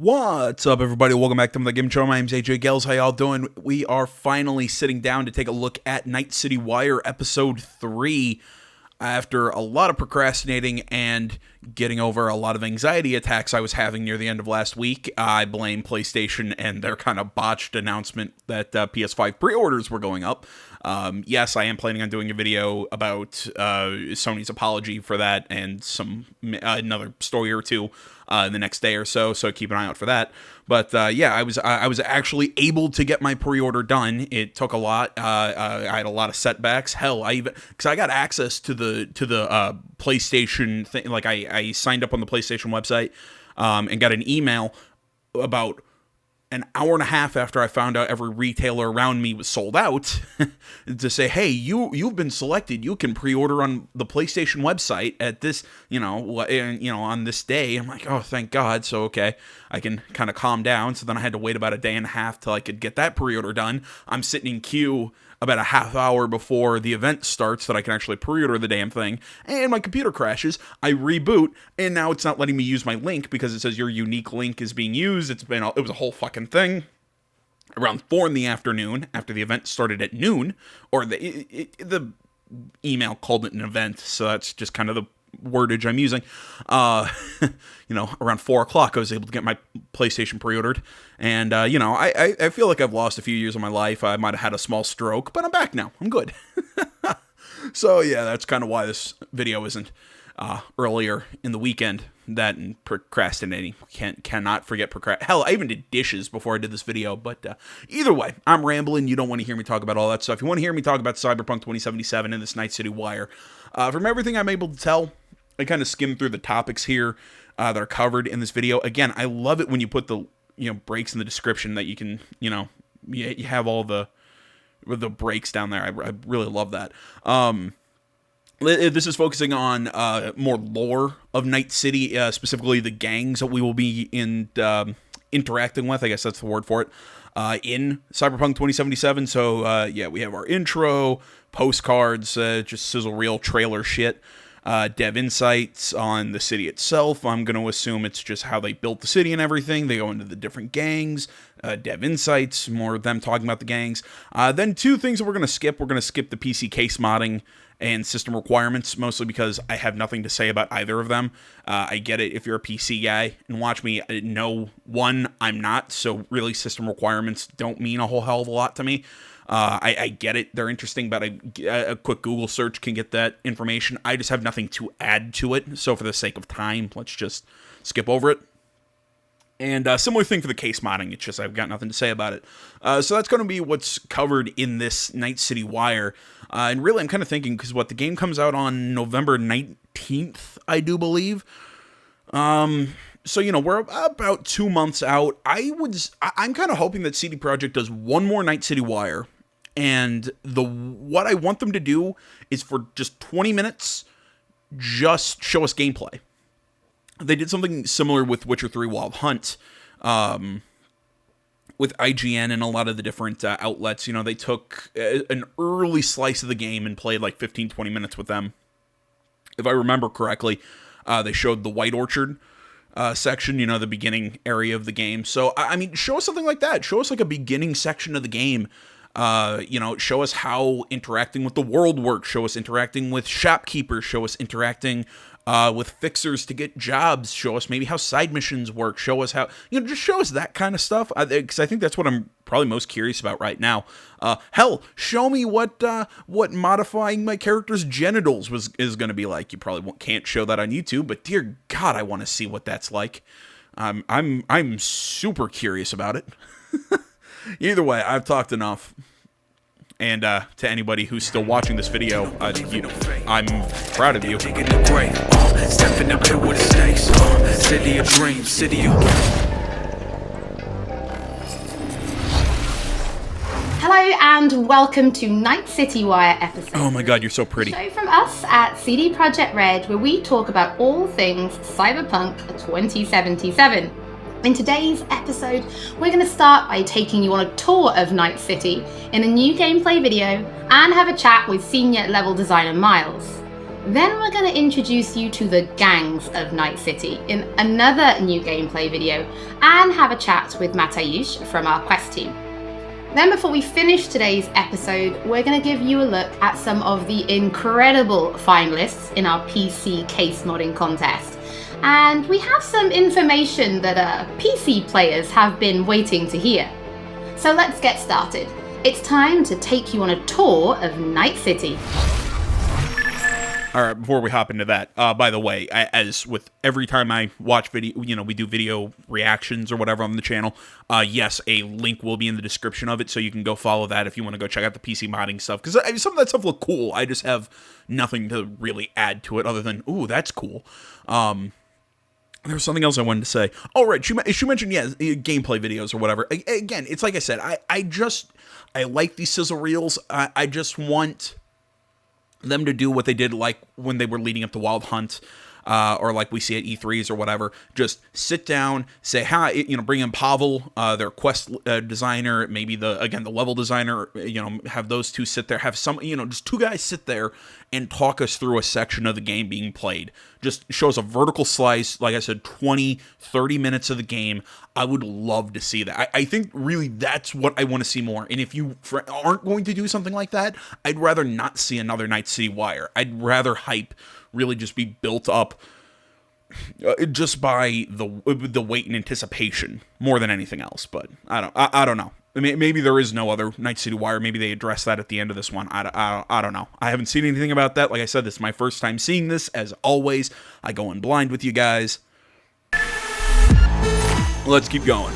What's up, everybody? Welcome back to the Game Show. My name's AJ Gels. How y'all doing? We are finally sitting down to take a look at Night City Wire Episode 3. After a lot of procrastinating and getting over a lot of anxiety attacks I was having near the end of last week, I blame PlayStation and their kind of botched announcement that PS5 pre-orders were going up. Yes, I am planning on doing a video about Sony's apology for that and another story or two in the next day or so keep an eye out for that. But yeah, I was actually able to get my pre-order done. It took a lot. I had a lot of setbacks. Hell, because I got access to the PlayStation thing. Like I signed up on the PlayStation website and got an email about an hour and a half after I found out every retailer around me was sold out to say, hey, you've been selected. You can pre-order on the PlayStation website at this, on this day. I'm like, oh, thank God. So, okay, I can kind of calm down. So then I had to wait about a day and a half till I could get that pre-order done. I'm sitting in queue about a half hour before the event starts that I can actually pre-order the damn thing, and my computer crashes. I reboot, and now it's not letting me use my link because it says your unique link is being used. It was a whole fucking thing. Around 4 in the afternoon, after the event started at noon, or the email called it an event, so that's just kind of the wordage I'm using. Around 4 o'clock, I was able to get my PlayStation pre-ordered, and I feel like I've lost a few years of my life. I might have had a small stroke, but I'm back now. I'm good. So yeah, that's kind of why this video isn't earlier in the weekend. That and procrastinating. Cannot forget procrastinating. Hell, I even did dishes before I did this video, but either way, I'm rambling. You don't want to hear me talk about all that stuff. You want to hear me talk about Cyberpunk 2077 and this Night City Wire. From everything I'm able to tell, I kind of skimmed through the topics here that are covered in this video. Again, I love it when you put the breaks in the description that you can, you have all the breaks down there. I really love that. This is focusing on more lore of Night City, specifically the gangs that we will be interacting with. I guess that's the word for it. In Cyberpunk 2077. So, we have our intro, postcards, just sizzle reel trailer shit, dev insights on the city itself. I'm going to assume it's just how they built the city and everything. They go into the different gangs, dev insights, more of them talking about the gangs. Then two things that we're going to skip. We're going to skip the PC case modding and system requirements, mostly because I have nothing to say about either of them. I get it if you're a PC guy, and watch me, no, one, I'm not, so really system requirements don't mean a whole hell of a lot to me. I get it, they're interesting, but a quick Google search can get that information. I just have nothing to add to it, so for the sake of time, let's just skip over it. And similar thing for the case modding, it's just I've got nothing to say about it. So that's going to be what's covered in this Night City Wire. And really, I'm kind of thinking, because the game comes out on November 19th, I do believe. So, we're about 2 months out. I'm kind of hoping that CD Projekt does one more Night City Wire. And what I want them to do is for just 20 minutes, just show us gameplay. They did something similar with Witcher 3 Wild Hunt, with IGN and a lot of the different outlets. They took an early slice of the game and played like 15-20 minutes with them. If I remember correctly, they showed the White Orchard section, the beginning area of the game. So, I mean, show us something like that. Show us like a beginning section of the game. Show us how interacting with the world works. Show us interacting with shopkeepers. Show us interacting with fixers to get jobs. Show us maybe how side missions work. Show us how, just show us that kind of stuff. Because I think that's what I'm probably most curious about right now. Hell, show me what modifying my character's genitals is going to be like. You probably can't show that on YouTube, but dear God, I want to see what that's like. I'm super curious about it. Either way, I've talked enough. And to anybody who's still watching this video, I'm proud of you. Stepping up here with the stakes. City of dreams, city of... Hello and welcome to Night City Wire episode. Oh my God, you're so pretty. Show from us at CD Projekt Red, where we talk about all things Cyberpunk 2077. In today's episode, we're going to start by taking you on a tour of Night City in a new gameplay video and have a chat with senior level designer Miles. Then we're going to introduce you to the gangs of Night City in another new gameplay video and have a chat with Mateusz from our quest team. Then before we finish today's episode, we're going to give you a look at some of the incredible finalists in our PC case modding contest. And we have some information that PC players have been waiting to hear. So let's get started. It's time to take you on a tour of Night City. All right, before we hop into that, by the way, as with every time I watch video, we do video reactions or whatever on the channel, yes, a link will be in the description of it, so you can go follow that if you want to go check out the PC modding stuff, because some of that stuff look cool. I just have nothing to really add to it other than, ooh, that's cool. There was something else I wanted to say. Oh, right, she mentioned, gameplay videos or whatever. Again, it's like I said, I like these sizzle reels. I just want them to do what they did like when they were leading up to Wild Hunt, or like we see at E3s or whatever. Just sit down, say hi, bring in Pavel, their quest designer, maybe the level designer, have those two sit there, have some, just two guys sit there and talk us through a section of the game being played. Just shows a vertical slice, like I said, 20, 30 minutes of the game. I would love to see that. I think really that's what I want to see more. And if you aren't going to do something like that, I'd rather not see another Night City Wire. I'd rather hype really just be built up just by the wait and anticipation more than anything else. But I don't know. I mean, maybe there is no other Night City Wire. Maybe they address that at the end of this one. I don't know. I haven't seen anything about that. Like I said, this is my first time seeing this. As always, I go in blind with you guys. Let's keep going.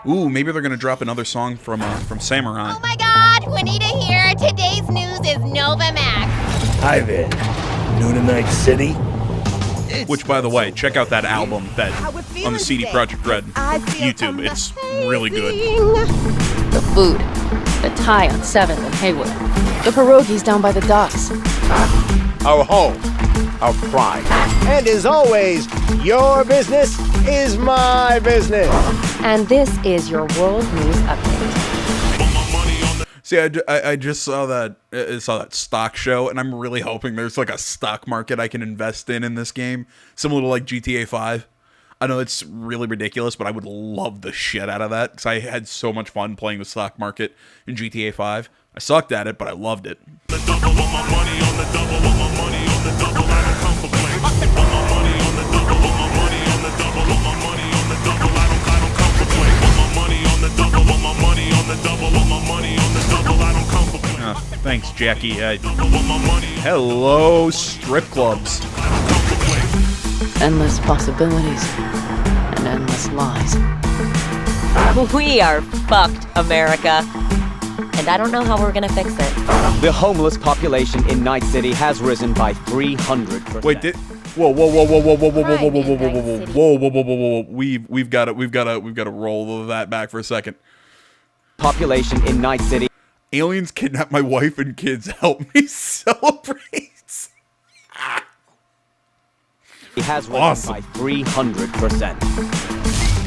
Ooh, maybe they're gonna drop another song from Samurai. Oh my God, Juanita here. Today's news is Novamax. Hi there, new to Night City. Which, by the way, check out that album on the CD Projekt Red YouTube. It's really good. The food, the Thai on 7th and Haywood, the pierogies down by the docks. Our home, our pride. And as always, your business is my business. And this is your World News Update. See, I just saw that stock show, and I'm really hoping there's like a stock market I can invest in this game, similar to like GTA 5. I know it's really ridiculous, but I would love the shit out of that, because I had so much fun playing the stock market in GTA 5. I sucked at it, but I loved it. Thanks, Jackie. Hello, strip clubs. Endless possibilities and endless lies. We are fucked, America. And I don't know how we're gonna fix it. The homeless population in Night City has risen by 300%. Wait, whoa! We've got to roll that back for a second. Population in Night City. Aliens kidnap my wife and kids. Help me celebrate. It has risen by 300%.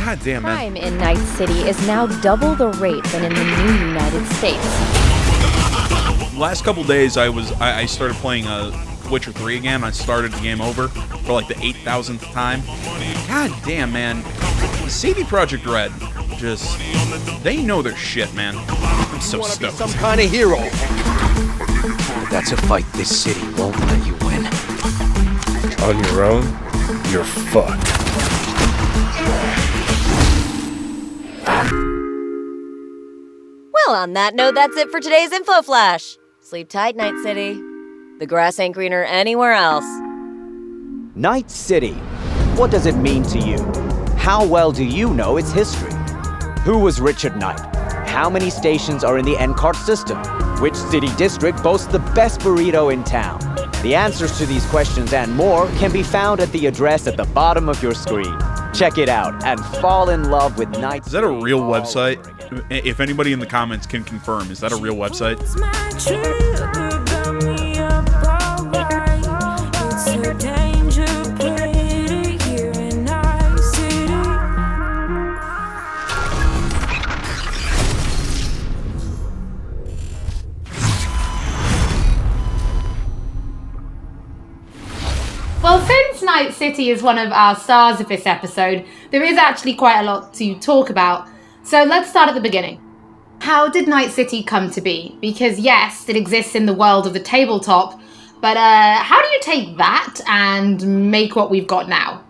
God damn, man. Crime in Night City is now double the rate than in the new United States. Last couple days, I started playing Witcher 3 again. I started the game over for like the 8,000th time. God damn, man. CD Projekt Red, they know their shit, man. I'm so stoked. Some kind of hero. That's a fight this city won't let you win. On your own, you're fucked. Well, on that note, that's it for today's Info Flash. Sleep tight, Night City. The grass ain't greener anywhere else. Night City. What does it mean to you? How well do you know its history? Who was Richard Knight? How many stations are in the NCART system? Which city district boasts the best burrito in town? The answers to these questions and more can be found at the address at the bottom of your screen. Check it out and fall in love with Night City. Is that a real website? If anybody in the comments can confirm, is that a real website? since Night City is one of our stars of this episode, there is actually quite a lot to talk about. So let's start at the beginning. How did Night City come to be? Because yes, it exists in the world of the tabletop, but how do you take that and make what we've got now?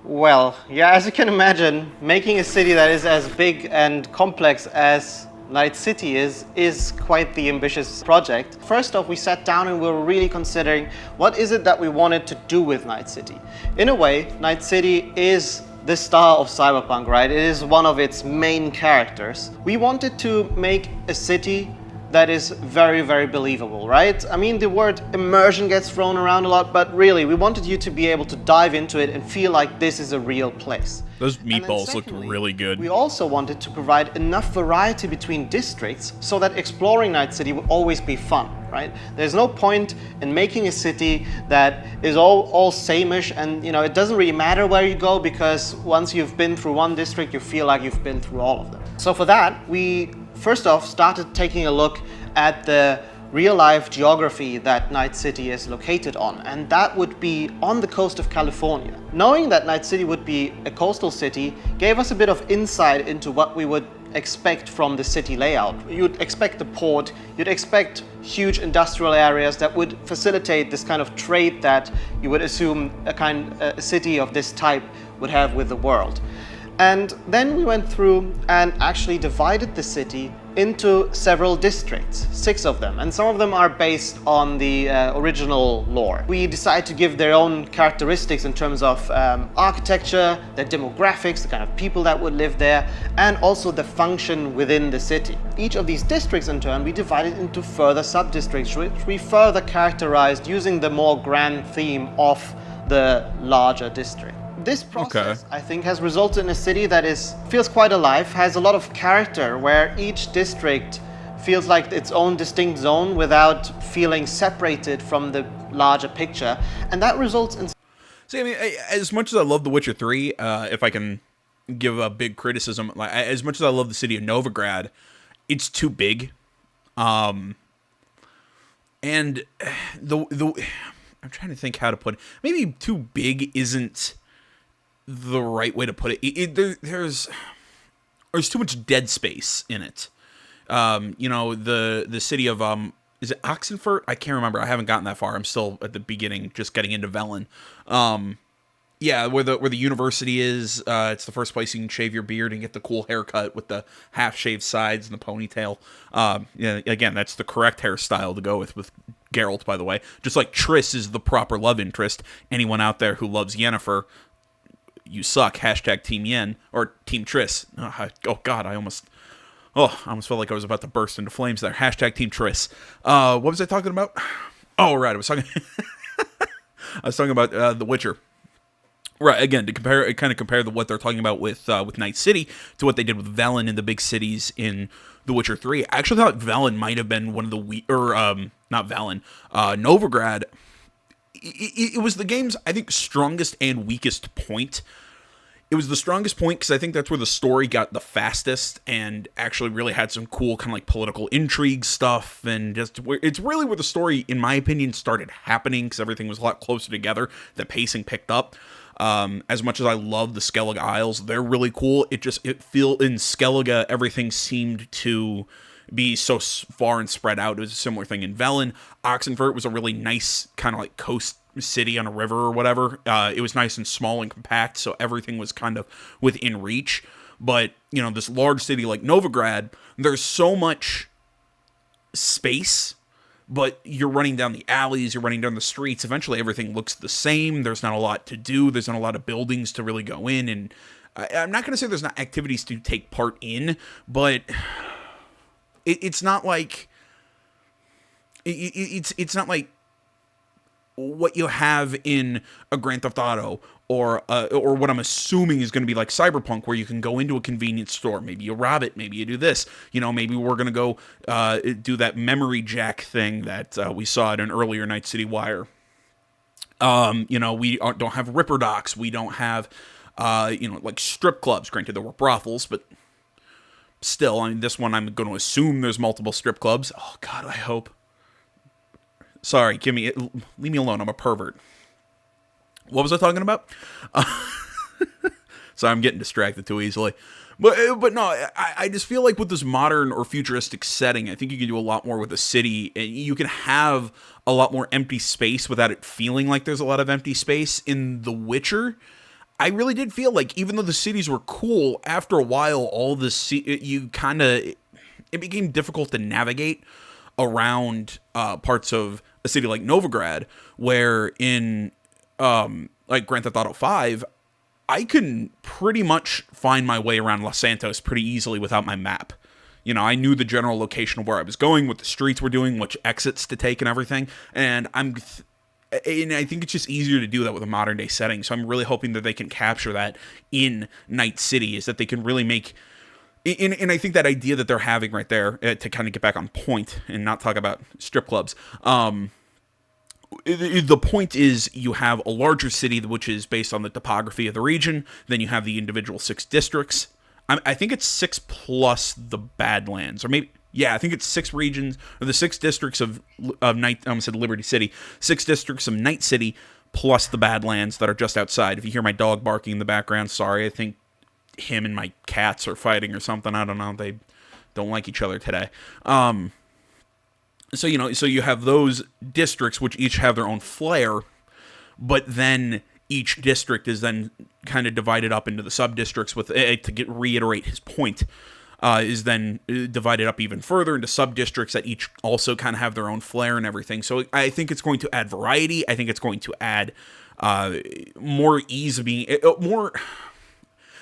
Well, yeah, as you can imagine, making a city that is as big and complex as Night City is quite the ambitious project. First off, we sat down and we were really considering what is it that we wanted to do with Night City. In a way, Night City is the star of Cyberpunk, right? It is one of its main characters. We wanted to make a city that is very, very believable, right? I mean, the word immersion gets thrown around a lot, but really, we wanted you to be able to dive into it and feel like this is a real place. Those meatballs looked really good. We also wanted to provide enough variety between districts so that exploring Night City will always be fun, right? There's no point in making a city that is all same-ish, and you know, it doesn't really matter where you go, because once you've been through one district, you feel like you've been through all of them. So for that, we first off started taking a look at the real-life geography that Night City is located on, and that would be on the coast of California. Knowing that Night City would be a coastal city gave us a bit of insight into what we would expect from the city layout. You'd expect the port, you'd expect huge industrial areas that would facilitate this kind of trade that you would assume a city of this type would have with the world. And then we went through and actually divided the city into several districts, 6 of them, and some of them are based on the original lore. We decided to give their own characteristics in terms of architecture, their demographics, the kind of people that would live there, and also the function within the city. Each of these districts in turn we divided into further sub-districts, which we further characterized using the more grand theme of the larger district. This process, I think, has resulted in a city that feels quite alive, has a lot of character, where each district feels like its own distinct zone without feeling separated from the larger picture, and that results in... See, I mean, as much as I love The Witcher 3, if I can give a big criticism, like as much as I love the city of Novigrad, it's too big, and the I'm trying to think how to put it. Maybe too big isn't the right way to put it. There's too much dead space in it. You know, the city of is it Oxenfurt? I can't remember. I haven't gotten that far. I'm still at the beginning, just getting into Velen. Yeah, where the university is. It's the first place you can shave your beard and get the cool haircut with the half-shaved sides and the ponytail. Yeah, again, that's the correct hairstyle to go with Geralt, by the way. Just like Triss is the proper love interest. Anyone out there who loves Yennefer, you suck. Hashtag Team Yen or Team Triss. Oh God, I almost felt like I was about to burst into flames there. Hashtag Team Triss. What was I talking about? Oh, right, I was talking about The Witcher. Right, again, to compare what they're talking about with Night City to what they did with Velen in the big cities in The Witcher 3. I actually thought Velen might have been one of the not Velen, Novigrad. It was the game's, I think, strongest and weakest point. It was the strongest point because I think that's where the story got the fastest and actually really had some cool kind of like political intrigue stuff, and it's really where the story, in my opinion, started happening because everything was a lot closer together. The pacing picked up. As much as I love the Skellige Isles, they're really cool. In Skellige, everything seemed to be so far and spread out. It was a similar thing in Velen. Oxenfurt was a really nice kind of like coast city on a river or whatever. It was nice and small and compact, so everything was kind of within reach. But, you know, this large city like Novigrad, there's so much space, but you're running down the alleys, you're running down the streets. Eventually everything looks the same. There's not a lot to do. There's not a lot of buildings to really go in. And I'm not going to say there's not activities to take part in, but it's not like it's not like what you have in a Grand Theft Auto or what I'm assuming is going to be like Cyberpunk, where you can go into a convenience store, maybe you rob it, maybe you do this, you know, maybe we're going to go do that memory jack thing that we saw at an earlier Night City Wire. You know, we don't have Ripper Docks, we don't have you know, like strip clubs. Granted, there were brothels, but still, I mean, this one I'm going to assume there's multiple strip clubs. Oh God, I hope. Sorry, leave me alone. I'm a pervert. What was I talking about? Sorry, I'm getting distracted too easily. But no, I just feel like with this modern or futuristic setting, I think you can do a lot more with a city, and you can have a lot more empty space without it feeling like there's a lot of empty space. In The Witcher, I really did feel like even though the cities were cool, after a while, it became difficult to navigate around parts of a city like Novigrad, where in like Grand Theft Auto 5, I can pretty much find my way around Los Santos pretty easily without my map. You know, I knew the general location of where I was going, what the streets were doing, which exits to take and everything. And I think it's just easier to do that with a modern day setting. So I'm really hoping that they can capture that in Night City, is that they can really make... And I think that idea that they're having right there, to kind of get back on point and not talk about strip clubs, the point is you have a larger city, which is based on the topography of the region. Then you have the individual 6 districts. I think it's 6 plus the Badlands, or maybe, yeah, I think it's 6 regions, or the 6 districts of Night. I almost said Liberty City. 6 districts of Night City plus the Badlands that are just outside. If you hear my dog barking in the background, sorry. I think him and my cats are fighting or something. I don't know. They don't like each other today. So you have those districts which each have their own flair, but then each district is then kind of divided up into the sub-districts with, reiterate his point, is then divided up even further into sub-districts that each also kind of have their own flair and everything. So I think it's going to add variety. I think it's going to add more ease of being...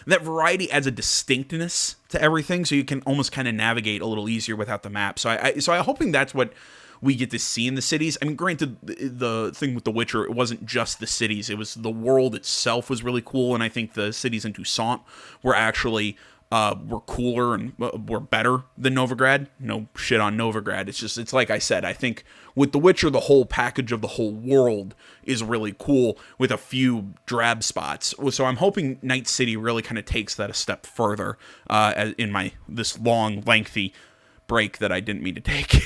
That variety adds a distinctness to everything, so you can almost kind of navigate a little easier without the map. So I'm hoping that's what we get to see in the cities. I mean, granted, the thing with The Witcher, it wasn't just the cities. It was the world itself was really cool, and I think the cities in Toussaint were actually were cooler and were better than Novigrad. No shit on Novigrad. It's like I said, I think with The Witcher, the whole package of the whole world is really cool with a few drab spots. So I'm hoping Night City really kind of takes that a step further in this long, lengthy break that I didn't mean to take.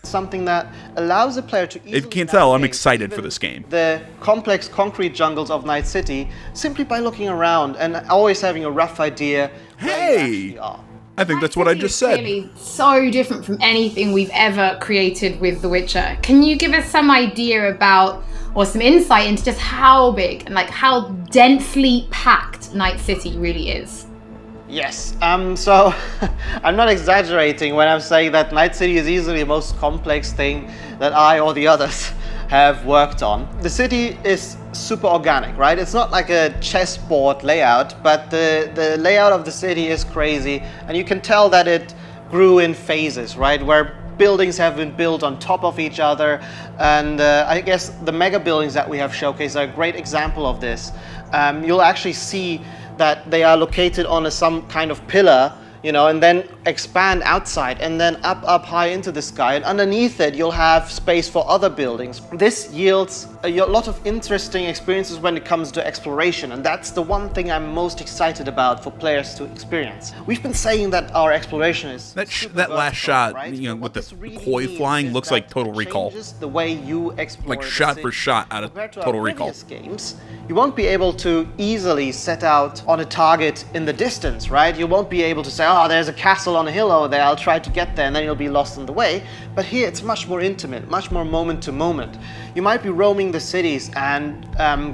Something that allows a player to easily... If you can't tell, I'm excited for this game. The complex concrete jungles of Night City simply by looking around and always having a rough idea where you actually are. I think that's what I just said. Really so different from anything we've ever created with The Witcher. Can you give us some idea about, or some insight into just how big and like how densely packed Night City really is? Yes, so I'm not exaggerating when I'm saying that Night City is easily the most complex thing that I or the others have worked on. The city is super organic, right? It's not like a chessboard layout, but the layout of the city is crazy, and you can tell that it grew in phases, right? Where buildings have been built on top of each other, and I guess the mega buildings that we have showcased are a great example of this. You'll actually see that they are located on some kind of pillar, and then expand outside and then up high into the sky. And underneath it, you'll have space for other buildings. This yields a lot of interesting experiences when it comes to exploration. And that's the one thing I'm most excited about for players to experience. We've been saying that our exploration is... That last shot, right? With the koi flying looks like Total Recall. The way you explore like shot for shot out of Total Recall. Games, you won't be able to easily set out on a target in the distance, right? You won't be able to say, oh, there's a castle on a hill over there, I'll try to get there, and then you'll be lost on the way. But here it's much more intimate, much more moment to moment. You might be roaming the cities and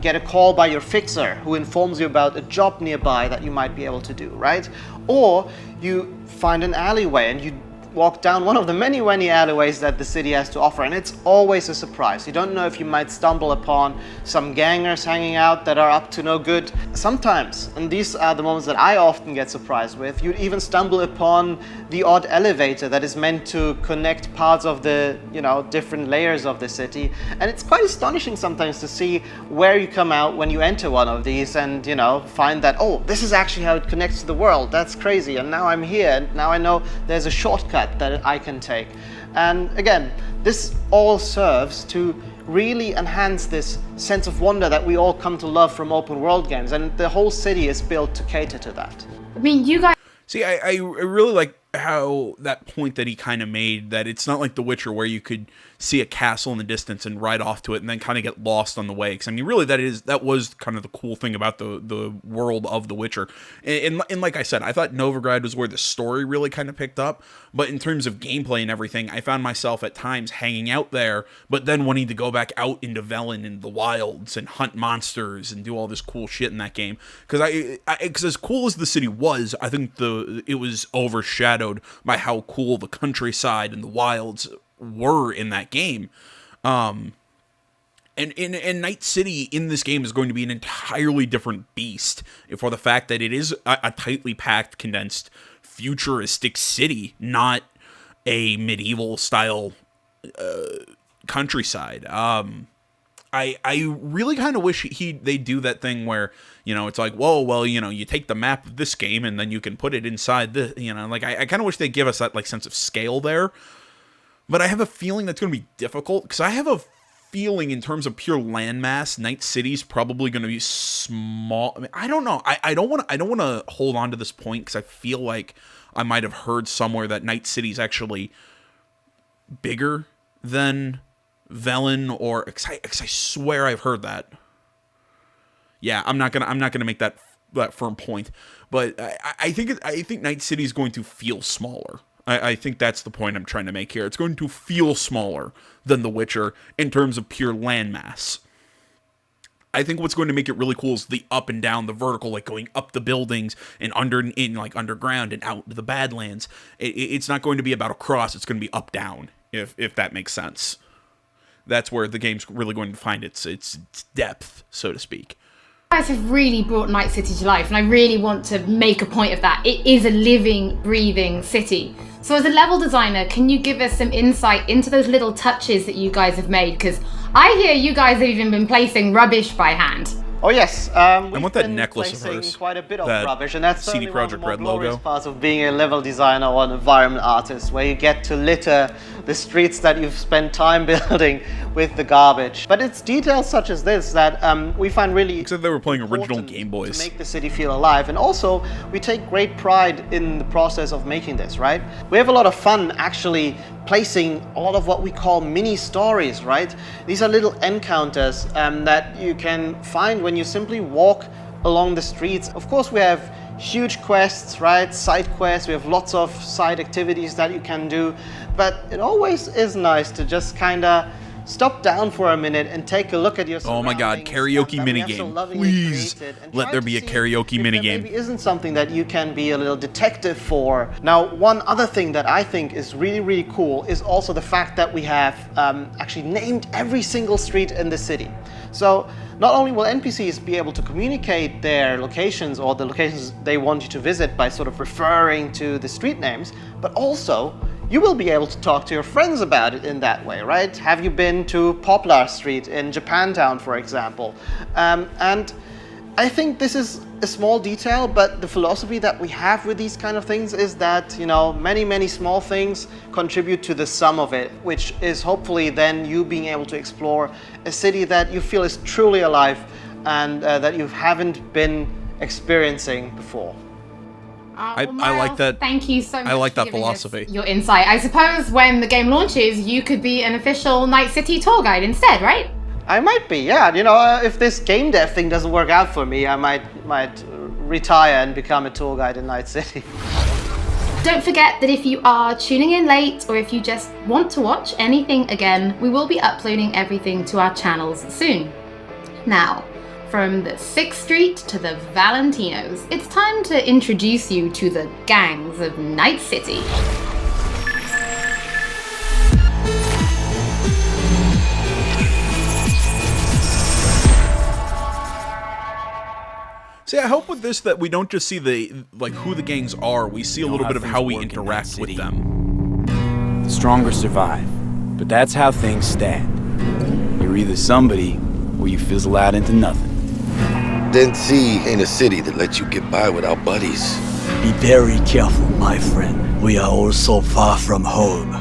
get a call by your fixer who informs you about a job nearby that you might be able to do, right? Or you find an alleyway and you walk down one of the many alleyways that the city has to offer, and it's always a surprise. You don't know if you might stumble upon some gangers hanging out that are up to no good. Sometimes, and these are the moments that I often get surprised with, you'd even stumble upon the odd elevator that is meant to connect parts of the, different layers of the city. And it's quite astonishing sometimes to see where you come out when you enter one of these and, find that, oh, this is actually how it connects to the world. That's crazy. And now I'm here, and now I know there's a shortcut that I can take. And again, this all serves to really enhance this sense of wonder that we all come to love from open world games, and the whole city is built to cater to that. I mean, you guys... See, I really like how that point that he kind of made, that it's not like The Witcher where you could see a castle in the distance and ride off to it and then kind of get lost on the way. Because I mean, really, that was kind of the cool thing about the world of The Witcher. And like I said, I thought Novigrad was where the story really kind of picked up. But in terms of gameplay and everything, I found myself at times hanging out there, but then wanting to go back out into Velen and the wilds and hunt monsters and do all this cool shit in that game. Because as cool as the city was, I think it was overshadowed by how cool the countryside and the wilds were in that game. And Night City in this game is going to be an entirely different beast for the fact that it is a tightly packed, condensed, futuristic city, not a medieval style countryside. I really kind of wish they do that thing where, it's like, whoa, well, you take the map of this game and then you can put it inside the, like I kind of wish they give us that like sense of scale there. But I have a feeling that's going to be difficult, because I have a feeling in terms of pure landmass, Night City's probably going to be small. I mean, I don't know. I don't want to hold on to this point, because I feel like I might have heard somewhere that Night City's actually bigger than Velen, or because I swear I've heard that. Yeah, I'm not gonna make that firm point, but I think Night City is going to feel smaller. I think that's the point I'm trying to make here. It's going to feel smaller than The Witcher in terms of pure landmass. I think what's going to make it really cool is the up and down, the vertical, like going up the buildings and underground and out to the Badlands. It's not going to be about across. It's going to be up down, if that makes sense. That's where the game's really going to find its depth, so to speak. You guys have really brought Night City to life, and I really want to make a point of that. It is a living, breathing city. So as a level designer, can you give us some insight into those little touches that you guys have made? Because I hear you guys have even been placing rubbish by hand. Oh yes, I want that necklace of placing hers. quite a bit of That rubbish, and that's CD certainly one of the Projekt more Red glorious logo. parts of being a level designer or an environment artist, where you get to litter the streets that you've spent time building with the garbage. But it's details such as this that we find really Except they were playing original important Game Boys. to make the city feel alive, and also we take great pride in the process of making this, right? We have a lot of fun actually placing a lot of what we call mini stories, right? These are little encounters that you can find when you simply walk along the streets. Of course, we have huge quests, right? Side quests. We have lots of side activities that you can do, but it always is nice to just kind of stop down for a minute and take a look at your Oh my god, karaoke minigame. Please let there be a karaoke minigame. Maybe isn't something that you can be a little detective for. Now, one other thing that I think is really, really cool is also the fact that we have actually named every single street in the city. So not only will NPCs be able to communicate their locations or the locations they want you to visit by sort of referring to the street names, but also you will be able to talk to your friends about it in that way, right? Have you been to Poplar Street in Japantown, for example? And I think this is a small detail, but the philosophy that we have with these kind of things is that, many, many small things contribute to the sum of it, which is hopefully then you being able to explore a city that you feel is truly alive and that you haven't been experiencing before. I like that. Thank you so much. I like for that giving philosophy. us your insight. I suppose when the game launches, you could be an official Night City tour guide instead, right? I might be, yeah. If this game dev thing doesn't work out for me, I might retire and become a tour guide in Night City. Don't forget that if you are tuning in late, or if you just want to watch anything again, we will be uploading everything to our channels soon. Now, from the 6th Street to the Valentinos, it's time to introduce you to the gangs of Night City. See, I hope with this that we don't just see who the gangs are, we see a little bit of how we interact with them. The stronger survive, but that's how things stand. You're either somebody, or you fizzle out into nothing. Dead Sea ain't a city that lets you get by without buddies. Be very careful, my friend. We are all so far from home.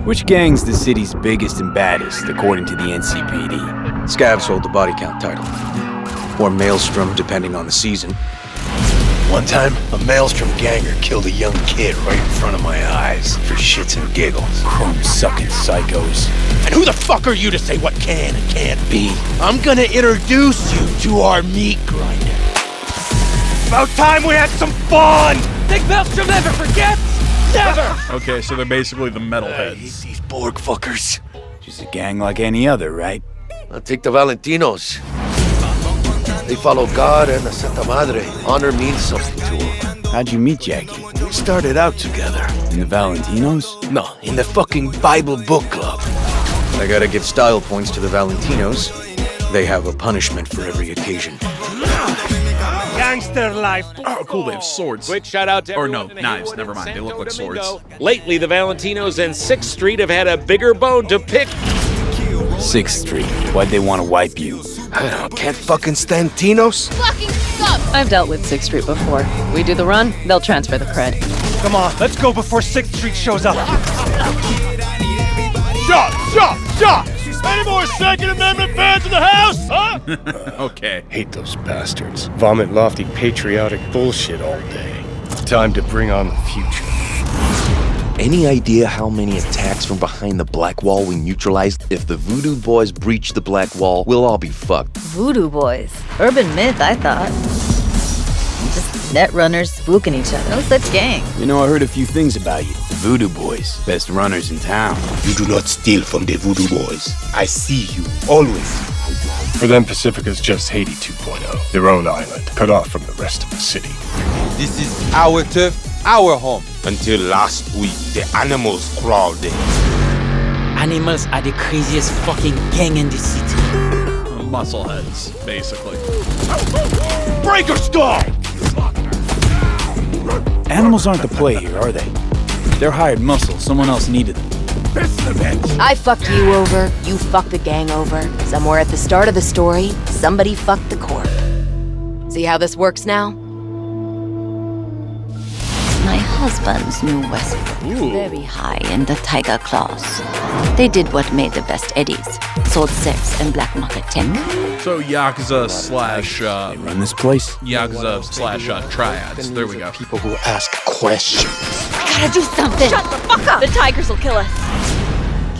Which gang's the city's biggest and baddest, according to the NCPD? Scavs hold the body count title. Or Maelstrom, depending on the season. One time, a Maelstrom ganger killed a young kid right in front of my eyes for shits and giggles. Chrome-sucking psychos. And who the fuck are you to say what can and can't be? I'm gonna introduce you to our meat grinder. About time we had some fun! Think Maelstrom never forgets? Never! Okay, so they're basically the metalheads. These Borg fuckers. Just a gang like any other, right? I'll take the Valentinos. They follow God and the Santa Madre. Honor means something to them. How'd you meet Jackie? We started out together. In the Valentinos? No, in the fucking Bible book club. I gotta give style points to the Valentinos. They have a punishment for every occasion. Gangster life. Oh, cool, they have swords. Quick shout out to Or everyone no, in the knives, Haywood never and mind, they look Santo like swords. Domingo. Lately, the Valentinos and 6th Street have had a bigger bone to pick. 6th Street. Why'd they want to wipe you? I don't, can't fucking stand Tinos. Fucking suck! I've dealt with 6th Street before. We do the run, they'll transfer the cred. Come on, let's go before 6th Street shows up. Shot! Any more Second Amendment fans in the house, huh? Okay. Hate those bastards. Vomit lofty patriotic bullshit all day. Time to bring on the future. Any idea how many attacks from behind the Black Wall we neutralized? If the Voodoo Boys breach the Black Wall, we'll all be fucked. Voodoo Boys. Urban myth, I thought. Just net runners spooking each other. No such gang. You know, I heard a few things about you. The Voodoo Boys, best runners in town. You do not steal from the Voodoo Boys. I see you, always. For them, Pacifica's just Haiti 2.0. Their own island, cut off from the rest of the city. This is our turf, our home. Until last week, the animals crawled in. Animals are the craziest fucking gang in the city. Muscleheads, basically. Breaker skull! Animals aren't the play here, are they? They're hired muscle. Someone else needed them. I fucked you over, you fucked the gang over. Somewhere at the start of the story, somebody fucked the Corp. See how this works now? My husband's new Westbrook. Very high in the tiger claws. They did what made the best eddies. Sold sex and black market tech. So Yakuza slash run this place? Yakuza slash triads. There we go. People who ask questions. I gotta do something! Shut the fuck up! The tigers will kill us.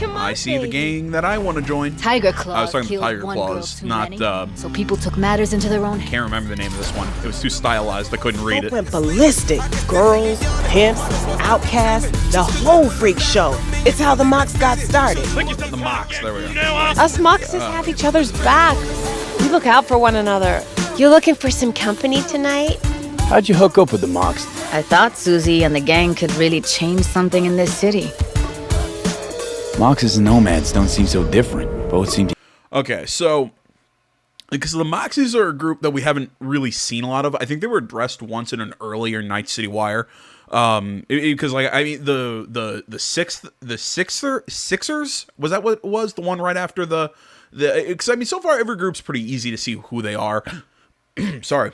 Come on, I see the gang that I want to join. Tiger Claws. I was talking killed Tiger one Claws, girl not. too many, so people took matters into their own hands. Can't remember the name of this one. It was too stylized. I couldn't read it. Went ballistic. Girls, pimps, outcasts, the whole freak show. It's how the Mox got started. The Mox. There we go. Us Moxes have each other's back. We look out for one another. You looking for some company tonight? How'd you hook up with the Mox? I thought Susie and the gang could really change something in this city. Moxes and nomads don't seem so different. Both seem to... Okay, so... Because the Moxies are a group that we haven't really seen a lot of. I think they were addressed once in an earlier Night City Wire. Because, like, I mean, the Sixers? Was that what it was? The one right after the... Because, I mean, so far, every group's pretty easy to see who they are. Sorry.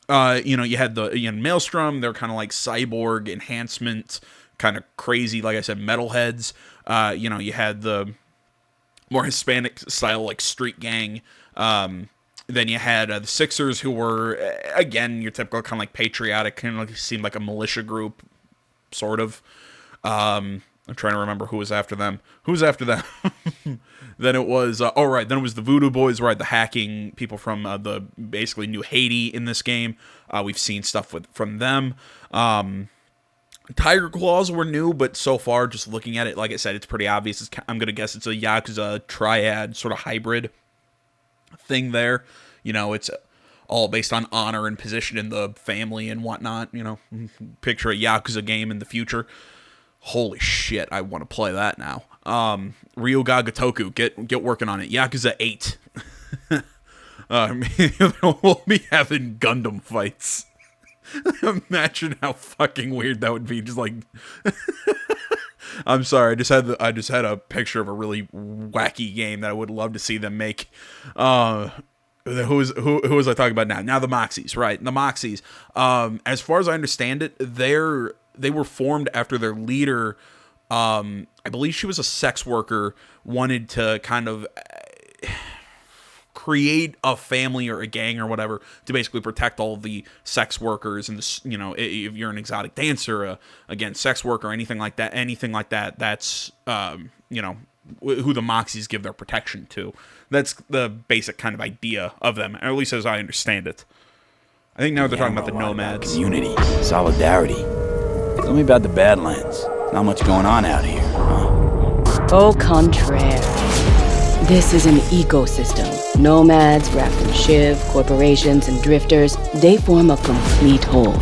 You know, you had Maelstrom. They're kind of like cyborg enhancement, kind of crazy, like I said, metalheads. You know, you had the more Hispanic style, like street gang. Then you had the Sixers, who were, again, your typical kind of like patriotic, kind of like seemed like a militia group, sort of. I'm trying to remember who was after them. Who was after them? Then it was, then it was the Voodoo Boys, right? The hacking people from the basically New Haiti in this game. We've seen stuff from them. Tiger Claws were new, but so far, just looking at it, like I said, it's pretty obvious. I'm going to guess it's a Yakuza triad sort of hybrid thing there. You know, it's all based on honor and position in the family and whatnot. You know, picture a Yakuza game in the future. Holy shit, I want to play that now. Ryuga Gotoku, get working on it. Yakuza 8. We'll be having Gundam fights. Imagine how fucking weird that would be. Just like, I'm sorry, I just had a picture of a really wacky game that I would love to see them make. Who was I talking about now? Now the Moxies, right? The Moxies. As far as I understand it, they were formed after their leader. I believe she was a sex worker. Wanted to kind of create a family or a gang or whatever to basically protect all the sex workers and if you're an exotic dancer, again, sex worker, anything like that, that's who the Moxies give their protection to. That's the basic kind of idea of them, or at least as I understand it. I think now they're talking about the nomads. Community, solidarity. Tell me about the Badlands. Not much going on out here, huh? Au contraire. This is an ecosystem. Nomads, wrapped in Shiv, corporations, and drifters, they form a complete whole.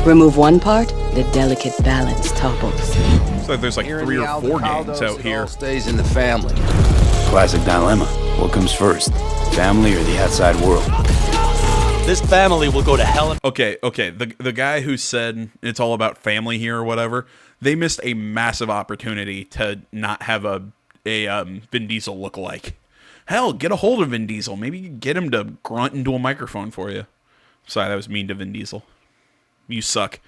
Remove one part, the delicate balance topples. Looks like there's like 3 or 4 gangs out here. Stays in the family. Classic dilemma. What comes first, family or the outside world? This family will go to hell. Okay. The guy who said it's all about family here or whatever, they missed a massive opportunity to not have a Vin Diesel lookalike. Hell, get a hold of Vin Diesel. Maybe you get him to grunt into a microphone for you. Sorry, that was mean to Vin Diesel. You suck.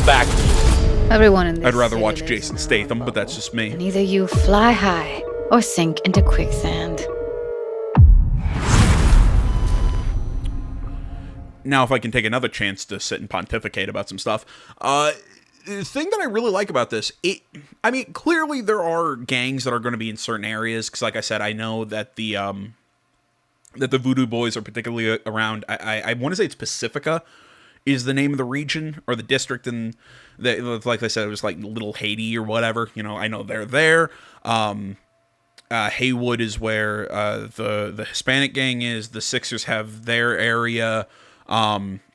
Back. Everyone in this I'd rather city watch lives Jason in their Statham, own but that's just me. And either you fly high or sink into quicksand. Now, if I can take another chance to sit and pontificate about some stuff, the thing that I really like about this, clearly there are gangs that are going to be in certain areas, because like I said, I know that the Voodoo Boys are particularly around, I want to say it's Pacifica is the name of the region, or the district, and like I said, it was like Little Haiti or whatever, I know they're there. Haywood is where the Hispanic gang is, the Sixers have their area.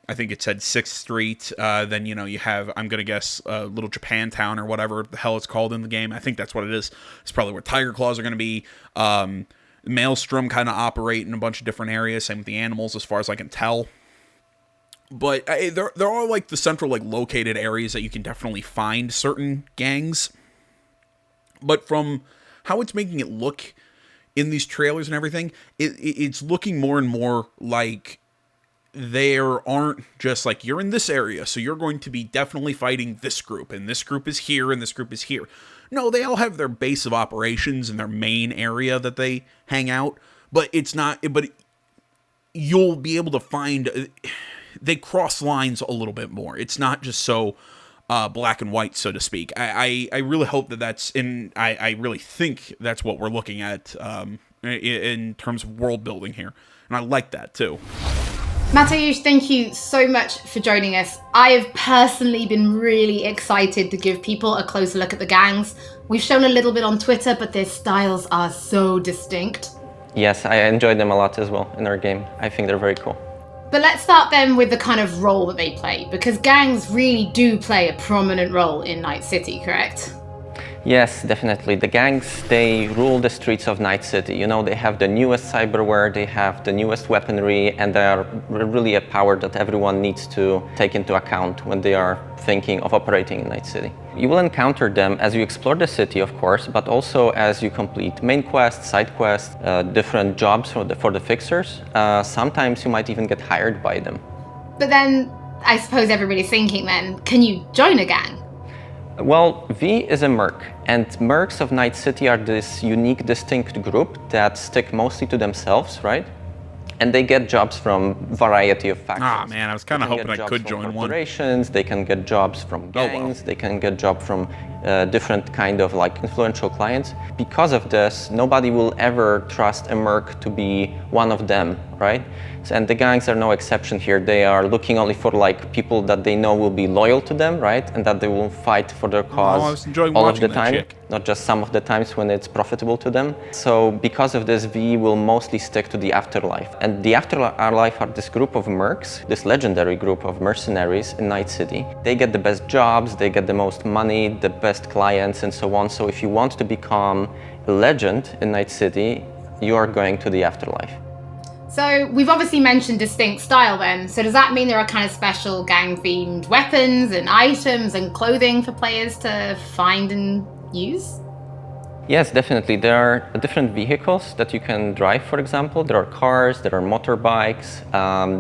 I think it said 6th Street. Then, you have, I'm going to guess, Little Japantown or whatever the hell it's called in the game. I think that's what it is. It's probably where Tiger Claws are going to be. Maelstrom kind of operate in a bunch of different areas. Same with the animals, as far as I can tell. But there are, like, the central, like, located areas that you can definitely find certain gangs. But from how it's making it look in these trailers and everything, it's looking more and more like there aren't just like, you're in this area, so you're going to be definitely fighting this group, and this group is here, and this group is here. No, they all have their base of operations and their main area that they hang out, but you'll be able to find, they cross lines a little bit more. It's not just so black and white, so to speak. I really hope that's I really think that's what we're looking at in terms of world building here, and I like that too. Mateusz, thank you so much for joining us. I have personally been really excited to give people a closer look at the gangs. We've shown a little bit on Twitter, but their styles are so distinct. Yes, I enjoyed them a lot as well in our game. I think they're very cool. But let's start then with the kind of role that they play, because gangs really do play a prominent role in Night City, correct? Yes, definitely. The gangs, they rule the streets of Night City. They have the newest cyberware, they have the newest weaponry, and they are really a power that everyone needs to take into account when they are thinking of operating in Night City. You will encounter them as you explore the city, of course, but also as you complete main quests, side quests, different jobs for the fixers. Sometimes you might even get hired by them. But then, I suppose everybody's thinking then, can you join a gang? Well, V is a merc, and mercs of Night City are this unique, distinct group that stick mostly to themselves, right? And they get jobs from variety of factions. Ah, man, I was kind of hoping I could join one. They can get jobs from gangs, they can get jobs from different kind of like influential clients. Because of this, nobody will ever trust a merc to be one of them, right? And the gangs are no exception here. They are looking only for like people that they know will be loyal to them, right? And that they will fight for their cause I was enjoying all of watching the that time, chick. not just some of the times when it's profitable to them. So because of this, V will mostly stick to the afterlife. And the afterlife are this group of mercs, this legendary group of mercenaries in Night City. They get the best jobs, they get the most money, the best clients, and so on. So if you want to become a legend in Night City, you are going to the afterlife. So we've obviously mentioned distinct style then. So does that mean there are kind of special gang-themed weapons and items and clothing for players to find and use? Yes, definitely. There are different vehicles that you can drive, for example. There are cars, there are motorbikes.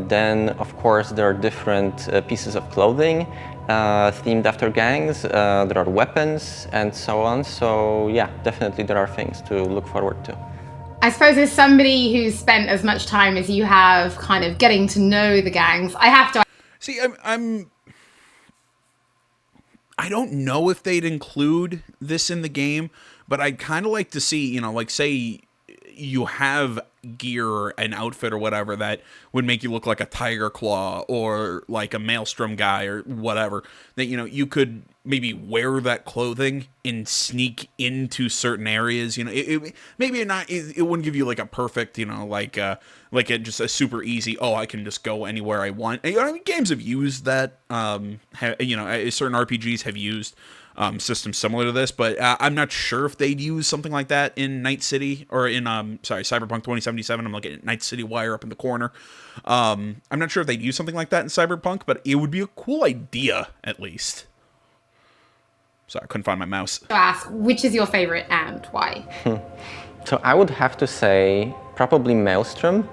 Then, of course, there are different pieces of clothing themed after gangs. There are weapons and so on. So yeah, definitely there are things to look forward to. I suppose as somebody who's spent as much time as you have kind of getting to know the gangs, I have to... See, I don't know if they'd include this in the game, but I'd kind of like to see, you know, like say you have gear, an outfit or whatever that would make you look like a Tiger Claw or like a Maelstrom guy or whatever, that, you know, you could maybe wear that clothing and sneak into certain areas. You know, maybe not, it wouldn't give you like a perfect, you know, like just a super easy, oh, I can just go anywhere I want. And, you know, games have used that, you know, certain RPGs have used systems similar to this, but I'm not sure if they'd use something like that in Night City or in Cyberpunk 2077. I'm looking at Night City Wire up in the corner. I'm not sure if they'd use something like that in Cyberpunk, but it would be a cool idea at least. Sorry, I couldn't find my mouse. To ask, which is your favorite and why? So I would have to say probably Maelstrom,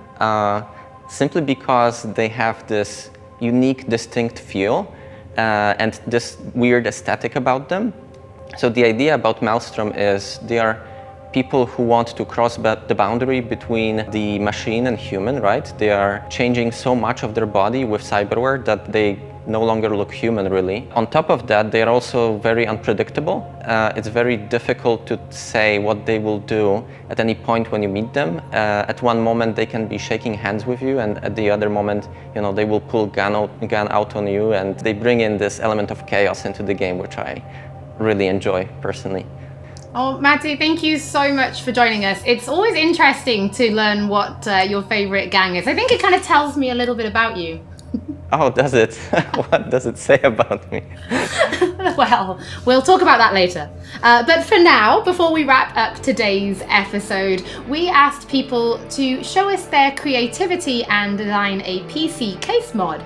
simply because they have this unique, distinct feel. And this weird aesthetic about them. So the idea about Maelstrom is they are people who want to cross the boundary between the machine and human, right? They are changing so much of their body with cyberware that they no longer look human, really. On top of that, they are also very unpredictable. It's very difficult to say what they will do at any point when you meet them. At one moment, they can be shaking hands with you, and at the other moment, you know, they will pull gun out on you, and they bring in this element of chaos into the game, which I really enjoy personally. Oh, Matty, thank you so much for joining us. It's always interesting to learn what your favorite gang is. I think it kind of tells me a little bit about you. Oh, does it? What does it say about me? Well, we'll talk about that later. But for now, before we wrap up today's episode, we asked people to show us their creativity and design a PC case mod.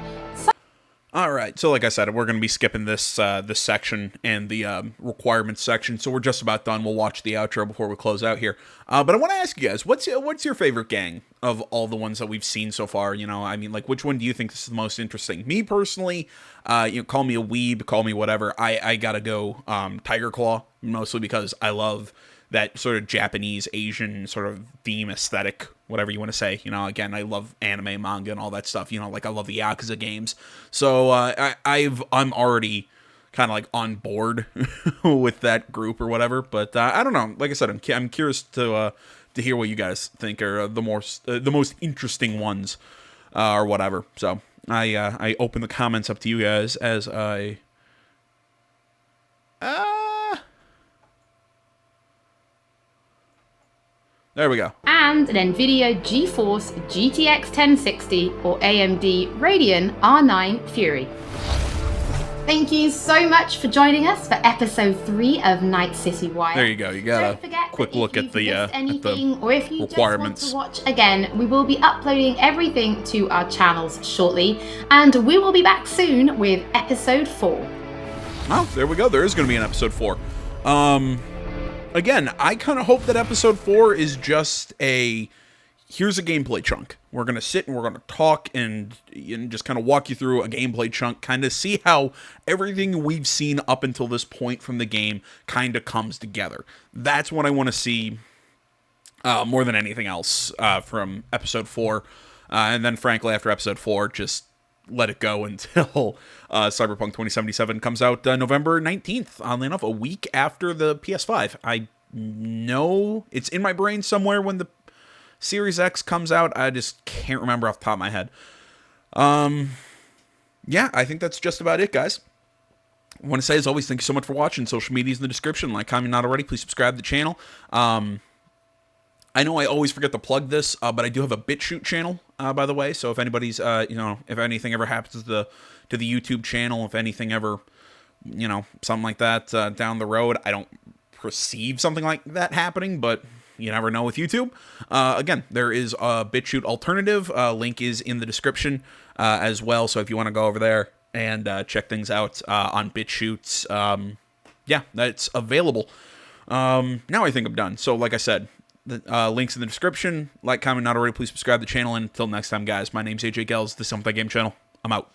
All right, so like I said, we're going to be skipping this this section and the requirements section, so we're just about done. We'll watch the outro before we close out here. But I want to ask you guys, what's your favorite gang of all the ones that we've seen so far? You know, I mean, like, which one do you think is the most interesting? Me personally, you know, call me a weeb, call me whatever. I gotta go Tiger Claw, mostly because I love that sort of Japanese, Asian sort of theme aesthetic, whatever you want to say. You know, again, I love anime, manga, and all that stuff. You know, like I love the Yakuza games. So I'm already kind of like on board with that group or whatever. But I don't know. Like I said, I'm curious to hear what you guys think are the most interesting ones or whatever. So I open the comments up to you guys as I. There we go. And an NVIDIA GeForce GTX 1060 or AMD Radeon R9 Fury. Thank you so much for joining us for episode 3 of Night City Wire. There you go. You got a quick look at the or if you requirements. Just want to watch again, we will be uploading everything to our channels shortly, and we will be back soon with episode 4. Oh, there we go. There is going to be an episode 4. Again, I kind of hope that episode 4 is just here's a gameplay chunk. We're going to sit and we're going to talk and just kind of walk you through a gameplay chunk, kind of see how everything we've seen up until this point from the game kind of comes together. That's what I want to see more than anything else from episode 4. And then, frankly, after episode 4, just let it go until Cyberpunk 2077 comes out November 19th, oddly enough, a week after the PS5. I know it's in my brain somewhere when the Series X comes out. I just can't remember off the top of my head. Yeah, I think that's just about it, guys. I want to say, as always, thank you so much for watching. Social media is in the description. Like, comment, not already. Please subscribe to the channel. I know I always forget to plug this, but I do have a BitChute channel, by the way. So if anybody's, if anything ever happens to the YouTube channel, if anything ever, something like that down the road, I don't perceive something like that happening, but you never know with YouTube. Again, there is a BitChute alternative. Link is in the description as well. So if you want to go over there and check things out on BitChute, yeah, that's available. Now I think I'm done. So like I said, the links in the description. Like, comment, not already. Please subscribe to the channel. And until next time, guys, my name's AJ Gels. This is Something Game Channel. I'm out.